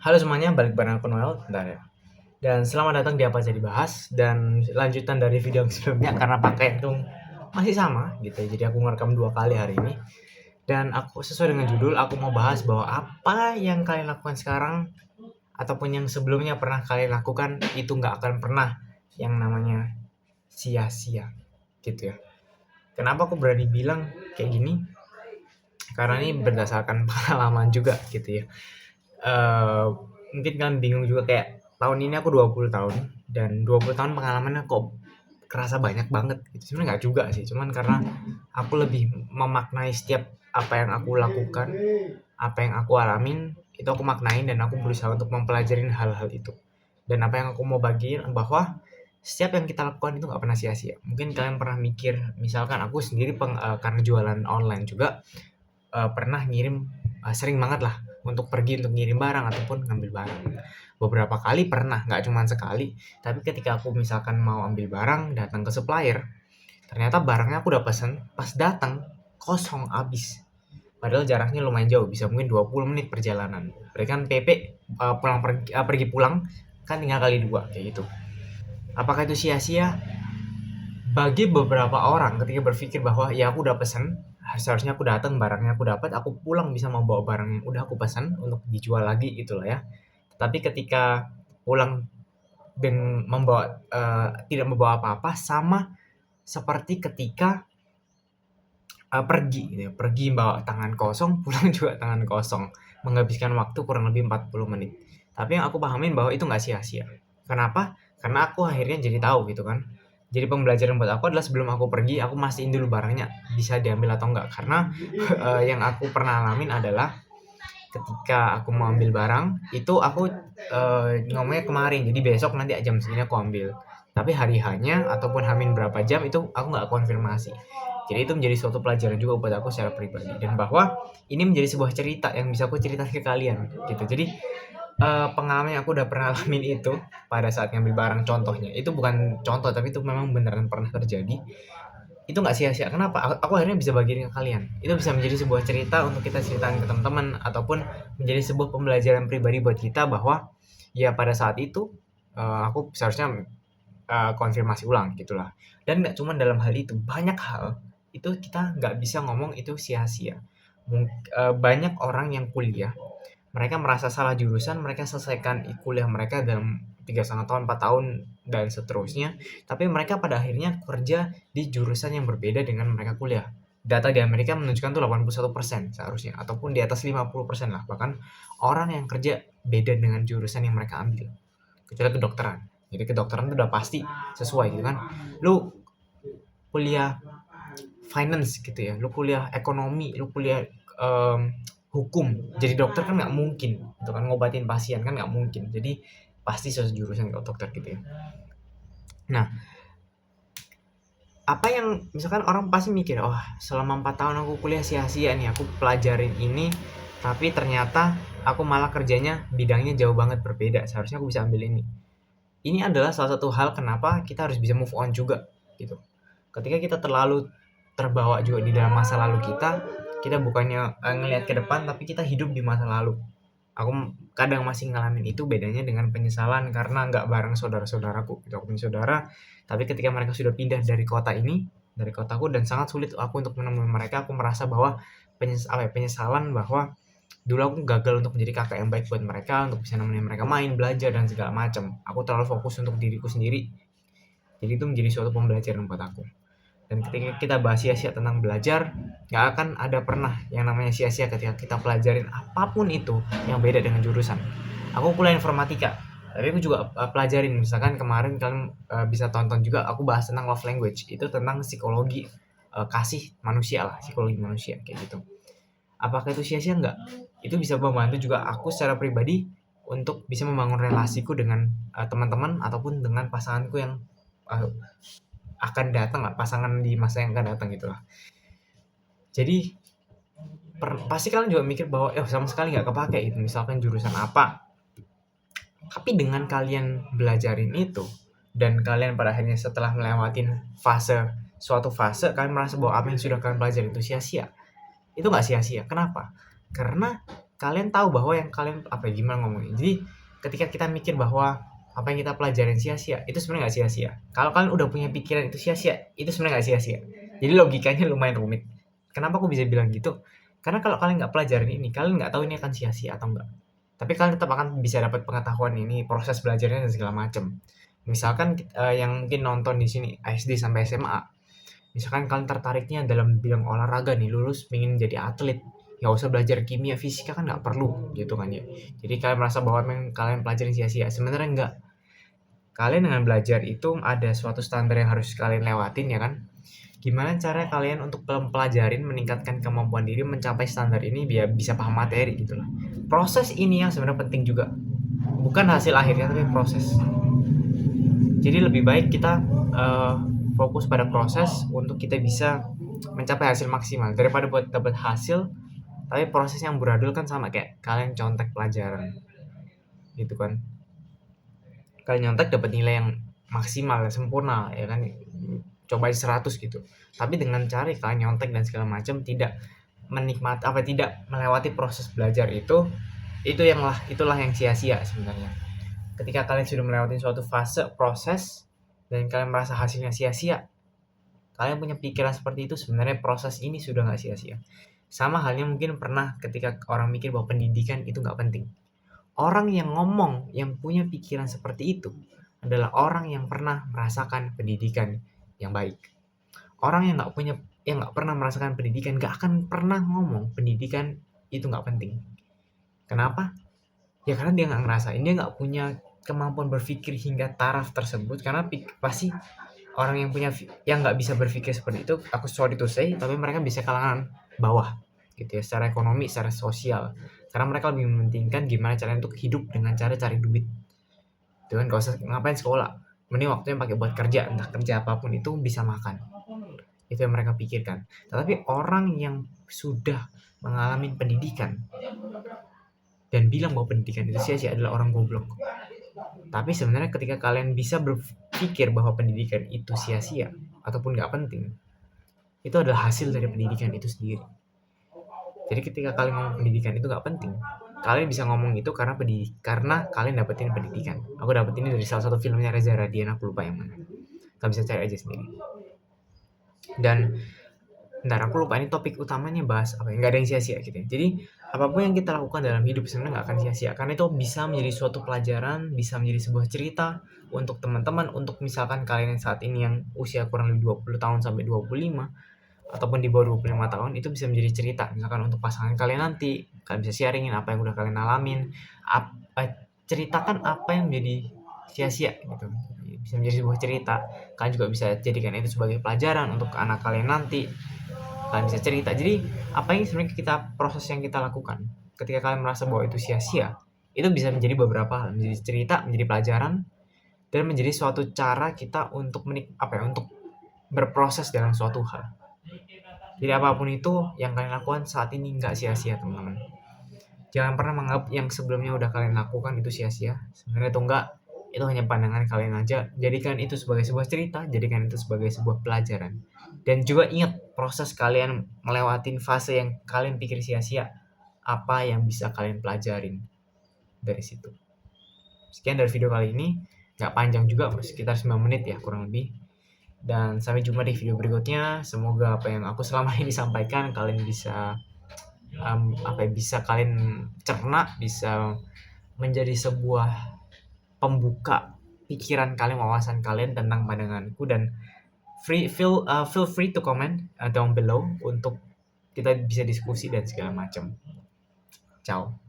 Halo semuanya, balik bareng aku Noel, bentar ya. Dan selamat datang di Apa Jadi Bahas. Dan lanjutan dari video yang sebelumnya karena pakai itu masih sama gitu ya. Jadi aku ngerekam 2 kali hari ini. Dan aku sesuai dengan judul, aku mau bahas bahwa apa yang kalian lakukan sekarang ataupun yang sebelumnya pernah kalian lakukan itu nggak akan pernah yang namanya sia-sia gitu ya. Kenapa aku berani bilang kayak gini? Karena ini berdasarkan pengalaman juga gitu ya. eh Mungkin kan bingung juga kayak tahun ini aku 20 tahun dan 20 tahun pengalamannya kok kerasa banyak banget gitu. Sebenarnya nggak juga sih, cuman karena aku lebih memaknai setiap apa yang aku lakukan, apa yang aku alamin, itu aku maknain dan aku berusaha untuk mempelajari hal-hal itu. Dan apa yang aku mau bagiin bahwa setiap yang kita lakukan itu nggak pernah sia-sia. Mungkin kalian pernah mikir, misalkan aku sendiri karena jualan online juga, pernah ngirim, sering banget lah untuk pergi untuk ngirim barang ataupun ngambil barang. Beberapa kali pernah, nggak cuma sekali, tapi ketika aku misalkan mau ambil barang, datang ke supplier, ternyata barangnya aku udah pesen, pas datang kosong abis. Padahal jaraknya lumayan jauh, bisa mungkin 20 menit perjalanan. Berarti kan PP, pergi pulang kan tinggal kali dua kayak gitu. Apakah itu sia-sia? Bagi beberapa orang ketika berpikir bahwa ya aku udah pesen, seharusnya aku datang barangnya aku dapat, aku pulang bisa membawa barang yang udah aku pesan untuk dijual lagi gitu lah ya. Tapi ketika pulang dengan membawa tidak membawa apa-apa, sama seperti ketika pergi gitu ya, pergi bawa tangan kosong, pulang juga tangan kosong, menghabiskan waktu kurang lebih 40 menit. Tapi yang aku pahamin bahwa itu nggak sia-sia. Kenapa? Karena aku akhirnya jadi tahu gitu kan. Jadi pembelajaran buat aku adalah sebelum aku pergi, aku mastiin dulu barangnya bisa diambil atau enggak. Karena yang aku pernah alamin adalah ketika aku mau ambil barang, itu aku ngomongnya kemarin, jadi besok nanti jam segini aku ambil. Tapi hari hanya ataupun hamin berapa jam itu aku nggak konfirmasi. Jadi itu menjadi suatu pelajaran juga buat aku secara pribadi dan bahwa ini menjadi sebuah cerita yang bisa aku ceritakan ke kalian gitu. Jadi pengalaman yang aku udah pernah alamin itu pada saat ngambil barang contohnya, itu bukan contoh tapi itu memang beneran pernah terjadi. Itu nggak sia-sia. Kenapa? Aku akhirnya bisa bagiin ke kalian. Itu bisa menjadi sebuah cerita untuk kita ceritakan ke teman-teman ataupun menjadi sebuah pembelajaran pribadi buat kita bahwa ya pada saat itu aku seharusnya konfirmasi ulang gitulah. Dan nggak cuma dalam hal itu, banyak hal itu kita nggak bisa ngomong itu sia-sia. Banyak orang yang kuliah, mereka merasa salah jurusan, mereka selesaikan kuliah mereka dalam 3,5 tahun, 4 tahun, dan seterusnya. Tapi mereka pada akhirnya kerja di jurusan yang berbeda dengan mereka kuliah. Data di Amerika menunjukkan tuh 81% seharusnya, ataupun di atas 50% lah. Bahkan orang yang kerja beda dengan jurusan yang mereka ambil. Kecuali kedokteran. Jadi kedokteran itu udah pasti sesuai gitu kan. Lu kuliah finance gitu ya, lu kuliah ekonomi, lu kuliah hukum, jadi dokter kan nggak mungkin itu kan, ngobatin pasien kan nggak mungkin, jadi pasti sejurusan kalau dokter gitu ya. Nah, apa yang misalkan orang pasti mikir, oh selama 4 tahun aku kuliah sia-sia nih, aku pelajarin ini tapi ternyata aku malah kerjanya bidangnya jauh banget berbeda, seharusnya aku bisa ambil ini. Ini adalah salah satu hal kenapa kita harus bisa move on juga gitu. Ketika kita terlalu terbawa juga di dalam masa lalu kita bukannya ngelihat ke depan tapi kita hidup di masa lalu. Aku kadang masih ngalamin itu, bedanya dengan penyesalan karena nggak bareng saudara-saudaraku gitu. Aku punya saudara, tapi ketika mereka sudah pindah dari kota ini, dari kotaku, dan sangat sulit aku untuk menemui mereka, aku merasa bahwa penyesalan bahwa dulu aku gagal untuk menjadi kakak yang baik buat mereka, untuk bisa nemenin mereka main, belajar, dan segala macam. Aku terlalu fokus untuk diriku sendiri. Jadi itu menjadi suatu pembelajaran buat aku. Dan ketika kita bahas sia-sia tentang belajar, nggak akan ada pernah yang namanya sia-sia ketika kita pelajarin apapun itu yang beda dengan jurusan. Aku kuliah informatika, tapi aku juga pelajarin, misalkan kemarin kalian bisa tonton juga, aku bahas tentang love language, itu tentang psikologi kasih manusia lah, psikologi manusia kayak gitu. Apakah itu sia-sia? Enggak. Itu bisa membantu juga aku secara pribadi untuk bisa membangun relasiku dengan teman-teman ataupun dengan pasanganku yang uh, akan datang lah, pasangan di masa yang akan datang gitulah. Jadi pasti kalian juga mikir bahwa sama sekali nggak kepake gitu, misalkan jurusan apa. Tapi dengan kalian belajarin itu dan kalian pada akhirnya setelah melewatin suatu fase kalian merasa bahwa apa yang sudah kalian pelajari itu sia-sia. Itu nggak sia-sia. Kenapa? Karena kalian tahu bahwa yang kalian gimana ngomongnya. Jadi ketika kita mikir bahwa apa yang kita pelajarin sia-sia, itu sebenarnya nggak sia-sia. Kalau kalian udah punya pikiran itu sia-sia, itu sebenarnya nggak sia-sia. Jadi logikanya lumayan rumit. Kenapa aku bisa bilang gitu? Karena kalau kalian nggak pelajarin ini, kalian nggak tahu ini akan sia-sia atau enggak. Tapi kalian tetap akan bisa dapat pengetahuan ini, proses belajarnya dan segala macam. Misalkan yang mungkin nonton di sini SD sampai SMA, misalkan kalian tertariknya dalam bidang olahraga nih, lulus pengen jadi atlet, nggak usah belajar kimia fisika kan nggak perlu gitu kan ya. Jadi kalian merasa bahwa memang kalian pelajarin sia-sia, sebenarnya enggak. Kalian dengan belajar itu ada suatu standar yang harus kalian lewatin ya kan. Gimana cara kalian untuk pelajarin meningkatkan kemampuan diri mencapai standar ini biar bisa paham materi gitu loh. Proses ini yang sebenarnya penting juga, bukan hasil akhirnya tapi proses. Jadi lebih baik kita fokus pada proses untuk kita bisa mencapai hasil maksimal daripada buat dapat hasil tapi proses yang beradul kan sama kayak kalian contek pelajaran gitu kan. Kalian nyontek dapat nilai yang maksimal sempurna ya kan, coba 100 gitu, tapi dengan cara kalian nyontek dan segala macam tidak menikmati tidak melewati proses belajar itulah yang sia-sia sebenarnya. Ketika kalian sudah melewati suatu fase proses dan kalian merasa hasilnya sia-sia, kalian punya pikiran seperti itu, sebenarnya proses ini sudah nggak sia-sia. Sama halnya mungkin pernah ketika orang mikir bahwa pendidikan itu nggak penting. Orang yang ngomong, yang punya pikiran seperti itu adalah orang yang pernah merasakan pendidikan yang baik. Orang yang nggak pernah merasakan pendidikan nggak akan pernah ngomong pendidikan itu nggak penting. Kenapa? Ya karena dia nggak ngerasain, dia nggak punya kemampuan berpikir hingga taraf tersebut. Karena pasti orang yang nggak bisa berpikir seperti itu, aku sorry to say, tapi mereka bisa kalangan bawah gitu ya, secara ekonomi, secara sosial. Karena mereka lebih mementingkan gimana caranya untuk hidup dengan cara cari duit. Itu kan gak usah ngapain sekolah. Mending waktunya pakai buat kerja, entah kerja apapun itu bisa makan. Itu yang mereka pikirkan. Tetapi orang yang sudah mengalami pendidikan dan bilang bahwa pendidikan itu sia-sia adalah orang goblok. Tapi sebenarnya ketika kalian bisa berpikir bahwa pendidikan itu sia-sia ataupun gak penting, itu adalah hasil dari pendidikan itu sendiri. Jadi ketika kalian ngomong pendidikan itu gak penting, kalian bisa ngomong itu karena kalian dapetin pendidikan. Aku dapetin ini dari salah satu filmnya Reza Radian, aku lupa yang mana. Kalian bisa cari aja sendiri. Dan bentar, aku lupa ini topik utamanya bahas apa ya, nggak ada yang sia-sia gitu ya. Jadi apapun yang kita lakukan dalam hidup sebenarnya nggak akan sia-sia, karena itu bisa menjadi suatu pelajaran, bisa menjadi sebuah cerita untuk teman-teman, untuk misalkan kalian yang saat ini yang usia kurang lebih 20 tahun sampai 25 ataupun di bawah 25 tahun, itu bisa menjadi cerita. Misalkan untuk pasangan kalian nanti, kalian bisa sharingin apa yang udah kalian alamin, ceritakan apa yang menjadi sia-sia gitu. Bisa menjadi sebuah cerita. Kalian juga bisa jadikan itu sebagai pelajaran untuk anak kalian nanti. Kalian bisa cerita. Jadi apa yang sebenarnya proses yang kita lakukan ketika kalian merasa bahwa itu sia-sia, itu bisa menjadi beberapa hal, menjadi cerita, menjadi pelajaran, dan menjadi suatu cara kita untuk untuk berproses dalam suatu hal. Jadi apapun itu yang kalian lakukan saat ini nggak sia-sia, teman-teman. Jangan pernah menganggap yang sebelumnya udah kalian lakukan itu sia-sia. Sebenarnya itu enggak, itu hanya pandangan kalian aja. Jadikan itu sebagai sebuah cerita, jadikan itu sebagai sebuah pelajaran. Dan juga ingat proses kalian melewatin fase yang kalian pikir sia-sia, apa yang bisa kalian pelajarin dari situ. Sekian dari video kali ini, nggak panjang juga, sekitar 9 menit ya kurang lebih. Dan sampai jumpa di video berikutnya. Semoga apa yang aku selama ini sampaikan kalian bisa bisa kalian cerna, bisa menjadi sebuah pembuka pikiran kalian, wawasan kalian tentang pandanganku. Dan feel free to comment down below untuk kita bisa diskusi dan segala macam. Ciao.